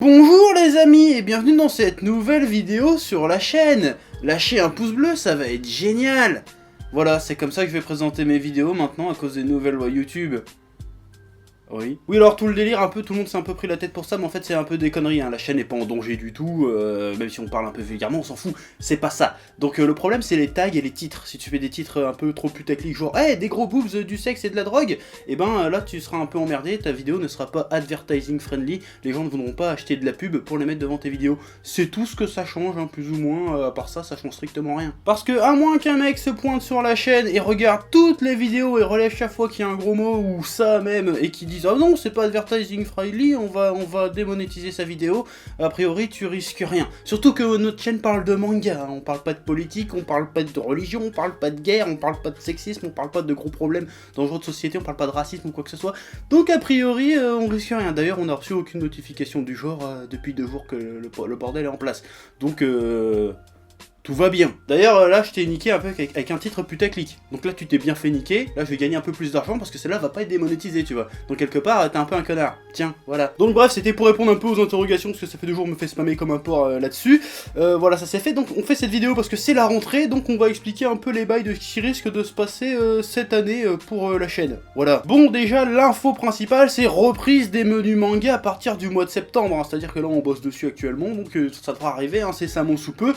Bonjour les amis et bienvenue dans cette nouvelle vidéo sur la chaîne. Lâchez un pouce bleu, ça va être génial. Voilà, c'est comme ça que je vais présenter mes vidéos maintenant à cause des nouvelles lois YouTube. Oui. Oui, alors tout le délire, un peu, tout le monde s'est un peu pris la tête pour ça, mais en fait c'est un peu des conneries, hein. La chaîne n'est pas en danger du tout, même si on parle un peu vulgairement, on s'en fout, c'est pas ça. Donc le problème c'est les tags et les titres. Si tu fais des titres un peu trop putaclic, genre hey, des gros boobs, du sexe et de la drogue, et ben là tu seras un peu emmerdé, ta vidéo ne sera pas advertising friendly, les gens ne voudront pas acheter de la pub pour les mettre devant tes vidéos. C'est tout ce que ça change, hein, plus ou moins, à part ça, ça change strictement rien. Parce que à moins qu'un mec se pointe sur la chaîne et regarde toutes les vidéos et relève chaque fois qu'il y a un gros mot ou ça même, et qui disent ah non c'est pas advertising friendly, on va démonétiser sa vidéo, a priori tu risques rien. Surtout que notre chaîne parle de manga, hein. On parle pas de politique, on parle pas de religion, on parle pas de guerre, on parle pas de sexisme, on parle pas de gros problèmes dangereux de société, on parle pas de racisme ou quoi que ce soit. Donc a priori on risque rien. D'ailleurs on a reçu aucune notification du genre depuis 2 jours que le bordel est en place. Donc tout va bien. D'ailleurs, là, je t'ai niqué un peu avec un titre putaclic. Donc là, tu t'es bien fait niquer. Là, je vais gagner un peu plus d'argent parce que celle-là va pas être démonétisée, tu vois. Donc quelque part, t'es un peu un connard. Tiens, voilà. Donc bref, c'était pour répondre un peu aux interrogations parce que ça fait 2 jours, on me fait spammer comme un porc là-dessus. Voilà, ça s'est fait. Donc on fait cette vidéo parce que c'est la rentrée. Donc on va expliquer un peu les bails de ce qui risque de se passer cette année pour la chaîne. Voilà. Bon, déjà, l'info principale, c'est reprise des menus manga à partir du mois de septembre. Hein. C'est-à-dire que là, on bosse dessus actuellement. Donc ça devra arriver incessamment sous peu.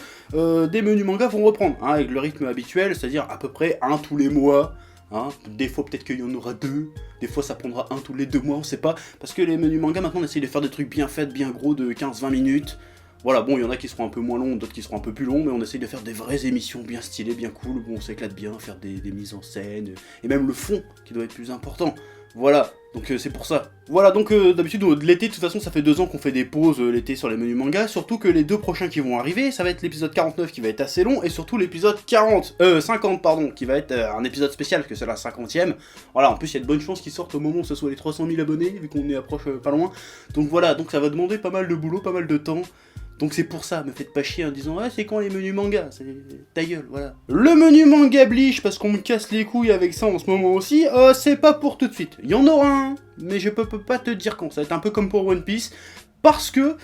Des menus manga vont reprendre, hein, avec le rythme habituel, c'est-à-dire à peu près un tous les mois. Hein. Des fois peut-être qu'il y en aura 2, des fois ça prendra un tous les 2 mois, on sait pas. Parce que les menus manga maintenant on essaye de faire des trucs bien faits, bien gros de 15-20 minutes. Voilà, bon, il y en a qui seront un peu moins longs, d'autres qui seront un peu plus longs, mais on essaye de faire des vraies émissions bien stylées, bien cool, où on s'éclate bien, faire des mises en scène, et même le fond qui doit être plus important. Voilà, donc c'est pour ça. Voilà, donc d'habitude, l'été, de toute façon, ça fait 2 ans qu'on fait des pauses l'été sur les menus manga, surtout que les 2 prochains qui vont arriver, ça va être l'épisode 49 qui va être assez long, et surtout l'épisode 50, pardon, qui va être un épisode spécial, parce que c'est la 50e. Voilà, en plus, il y a de bonnes chances qu'ils sortent au moment où ce soit les 300 000 abonnés, vu qu'on y approche pas loin. Donc voilà, donc ça va demander pas mal de boulot, pas mal de temps. Donc c'est pour ça, me faites pas chier en disant ah c'est quand les menus manga, c'est ta gueule, voilà. Le menu manga Bleach, parce qu'on me casse les couilles avec ça en ce moment aussi, c'est pas pour tout de suite. Il y en aura un, mais je peux pas te dire quand, ça va être un peu comme pour One Piece, parce que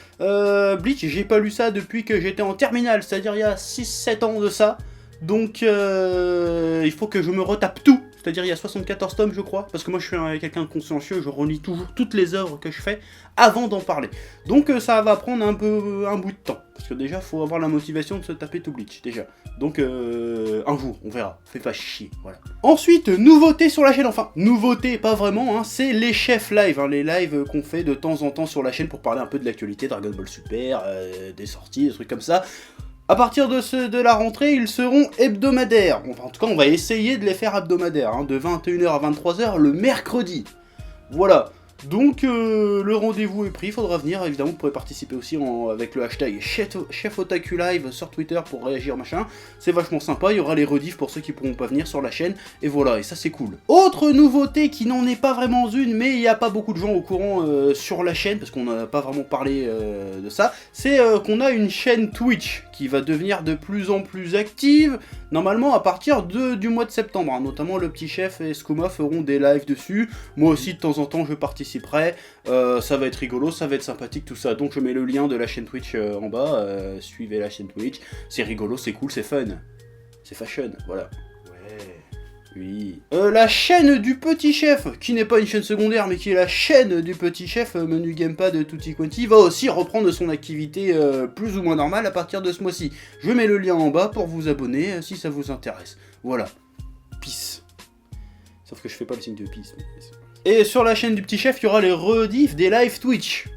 Bleach, j'ai pas lu ça depuis que j'étais en terminale, c'est-à-dire il y a 6-7 ans de ça, donc il faut que je me retape tout. C'est-à-dire il y a 74 tomes je crois, parce que moi je suis quelqu'un de consciencieux, je relis toujours toutes les œuvres que je fais avant d'en parler. Donc ça va prendre un bout de temps, parce que déjà faut avoir la motivation de se taper tout Bleach, déjà. Donc un jour, on verra, fais pas chier, voilà. Ensuite, nouveauté sur la chaîne, enfin, nouveauté pas vraiment, hein, c'est les chefs live, hein, les lives qu'on fait de temps en temps sur la chaîne pour parler un peu de l'actualité, Dragon Ball Super, des sorties, des trucs comme ça. À partir de la rentrée, ils seront hebdomadaires. Enfin, en tout cas, on va essayer de les faire hebdomadaires, hein, de 21h à 23h le mercredi. Voilà. Donc, le rendez-vous est pris, il faudra venir. Évidemment, vous pourrez participer aussi avec le hashtag Chef Otaku Live sur Twitter pour réagir, machin. C'est vachement sympa, il y aura les rediffs pour ceux qui pourront pas venir sur la chaîne. Et voilà, et ça c'est cool. Autre nouveauté qui n'en est pas vraiment une, mais il n'y a pas beaucoup de gens au courant sur la chaîne, parce qu'on n'a pas vraiment parlé de ça, c'est qu'on a une chaîne Twitch qui va devenir de plus en plus active, normalement à partir du mois de septembre, hein. Notamment le petit chef et Skouma feront des lives dessus, moi aussi de temps en temps je participerai, ça va être rigolo, ça va être sympathique tout ça, donc je mets le lien de la chaîne Twitch en bas, suivez la chaîne Twitch, c'est rigolo, c'est cool, c'est fun, c'est fashion, voilà. Oui. La chaîne du petit chef, qui n'est pas une chaîne secondaire, mais qui est la chaîne du petit chef, menu gamepad Tutti Quanti, va aussi reprendre son activité plus ou moins normale à partir de ce mois-ci. Je mets le lien en bas pour vous abonner si ça vous intéresse. Voilà. Peace. Sauf que je fais pas le signe de peace. Et sur la chaîne du petit chef, il y aura les rediffs des live Twitch.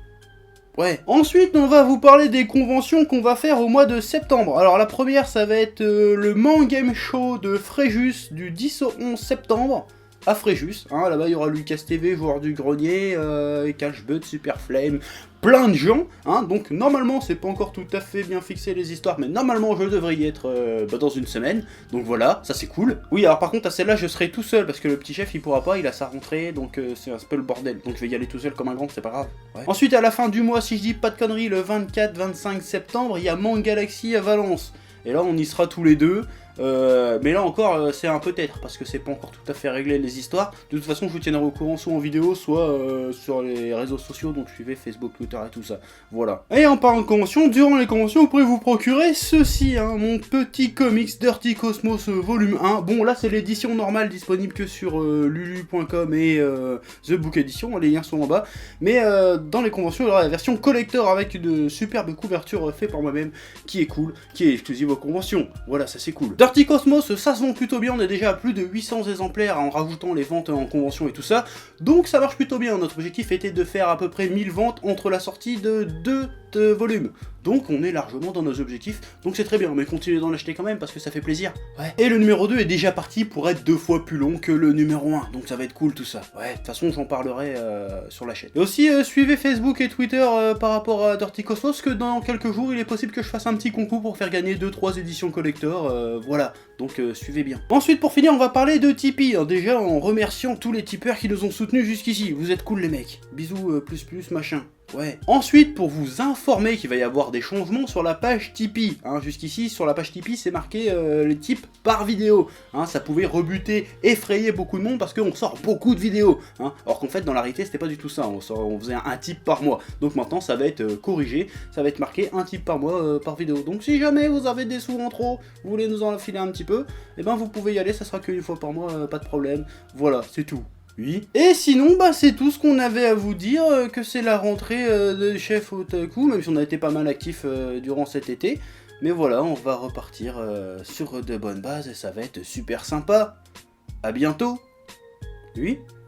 Ouais. Ensuite, on va vous parler des conventions qu'on va faire au mois de septembre. Alors la première, ça va être le Mangame Show de Fréjus du 10 au 11 septembre. À Fréjus, hein, là-bas il y aura Lucas TV, Joueur du Grenier, Cashbud, Super Flame, plein de gens, hein, donc normalement c'est pas encore tout à fait bien fixé les histoires, mais normalement je devrais y être dans une semaine, donc voilà, ça c'est cool. Oui, alors par contre à celle-là je serai tout seul, parce que le petit chef il pourra pas, il a sa rentrée, donc c'est un peu le bordel, donc je vais y aller tout seul comme un grand, c'est pas grave. Ouais. Ensuite à la fin du mois, si je dis pas de conneries, le 24-25 septembre, il y a Manga Galaxy à Valence. Et là, on y sera tous les deux. Mais là encore, c'est un peut-être, parce que c'est pas encore tout à fait réglé les histoires. De toute façon, je vous tiendrai au courant soit en vidéo, soit sur les réseaux sociaux, donc suivez Facebook, Twitter et tout ça. Voilà. Et en parlant de convention, durant les conventions, vous pourrez vous procurer ceci, hein, mon petit comics Dirty Cosmos volume 1. Bon, là, c'est l'édition normale disponible que sur lulu.com et The Book Edition, les liens sont en bas. Mais dans les conventions, il y aura la version collector avec de superbes couvertures faites par moi-même, qui est cool, qui est exclusive aux conventions. Voilà, ça c'est cool. Dirty Cosmos, ça se vend plutôt bien, on est déjà à plus de 800 exemplaires en rajoutant les ventes en convention et tout ça, donc ça marche plutôt bien. Notre objectif était de faire à peu près 1000 ventes entre la sortie de 2 volumes, donc on est largement dans nos objectifs, donc c'est très bien, mais continuez d'en acheter quand même parce que ça fait plaisir. Ouais. Et le numéro 2 est déjà parti pour être 2 fois plus long que le numéro 1, donc ça va être cool tout ça. Ouais, de toute façon j'en parlerai sur la chaîne. Et aussi suivez Facebook et Twitter par rapport à Dirty Cosmos, que dans quelques jours il est possible que je fasse un petit concours pour faire gagner 2-3 éditions collector, voilà, donc suivez bien. Ensuite pour finir on va parler de Tipeee, hein, déjà en remerciant tous les tipeurs qui nous ont soutenus jusqu'ici, vous êtes cool les mecs, bisous plus machin. Ouais. Ensuite, pour vous informer qu'il va y avoir des changements sur la page Tipeee, hein, jusqu'ici, sur la page Tipeee, c'est marqué les types par vidéo, hein, ça pouvait rebuter, effrayer beaucoup de monde parce qu'on sort beaucoup de vidéos, hein, alors qu'en fait, dans la réalité, c'était pas du tout ça, on faisait un type par mois, donc maintenant, ça va être corrigé, ça va être marqué un type par mois par vidéo, donc si jamais vous avez des sous en trop, vous voulez nous en filer un petit peu, et ben vous pouvez y aller, ça sera qu'une fois par mois, pas de problème, voilà, c'est tout. Oui. Et sinon, bah c'est tout ce qu'on avait à vous dire, que c'est la rentrée de Chef Otaku, même si on a été pas mal actifs durant cet été. Mais voilà, on va repartir sur de bonnes bases et ça va être super sympa. À bientôt. Oui.